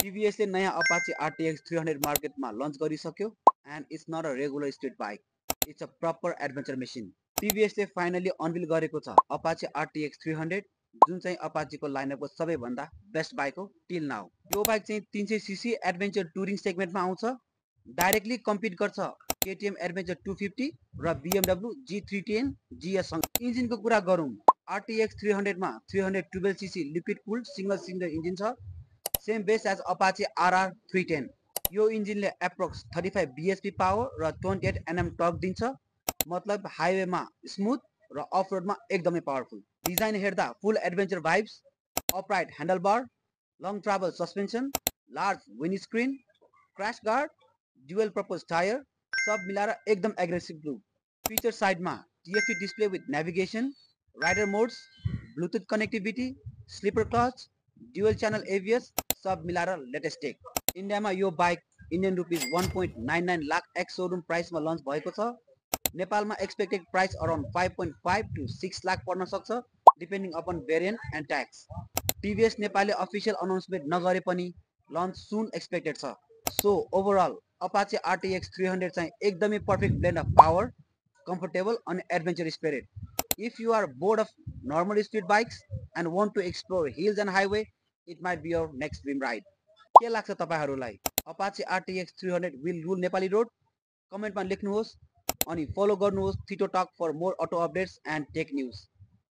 TVS ले नयाँ Apache RTX 300 मार्केटमा लन्च गरिसक्यो and it's not a regular street bike. It's a proper adventure machine. TVS ले finally अनभिल गरेको छ Apache RTX 300 जुन चाहिँ Apache को लाइनअपको सबैभन्दा बेस्ट बाइक हो टिल नाउ। यो बाइक चाहिँ 300cc एडभेन्चर टुरिङ सेगमेन्टमा आउँछ। डाइरेक्टली कम्पिट गर्छ KTM एडभेन्चर 250 र BMW G310 GS सँग। इन्जिनको कुरा गरौँ RTX 300 मा 312cc liquid cooled single cylinder engine छ। Same base as Apache RR 310। यो इन्जिनले एप्रोक्स 35 bhp पावर र 28 Nm टर्क दिन्छ। मतलब हाइवेमा स्मुथ र अफ रोडमा एकदमै पावरफुल। डिजाइन हेर्दा full adventure vibes, upright handlebar, long travel suspension, large windscreen, cross guard, dual purpose tyre सब मिलाएर एकदम एग्रेसिभ लुक। फीचर साइडमा TFT display with navigation, rider modes, Bluetooth connectivity, slipper clutch, dual channel ABS सब मिलाएर latest tech. इन्डियामा यो bike Indian rupees 1.99 lakh ex showroom प्राइसमा launch भएको छ। नेपालमा expected price around 5.5 to 6 lakh पर्न सक्छ depending upon variant and tax. TVS नेपालले अफिसियल अनाउन्समेन्ट नगरे पनि लन्च सुन एक्सपेक्टेड छ। सो ओभरअल Apache RTX 300 चाहिँ एकदमै perfect blend of power, comfortable अनि adventure spirit. If you are bored of normal speed bikes and want to explore hills and highway, it might be your next dream ride. के लाग्छ तपाईहरुलाई Apache RTX 300 will rule Nepali road? कमेन्टमा लेख्नुहोस् अनि follow गर्नुहोस् Thito talk for more auto updates and tech news.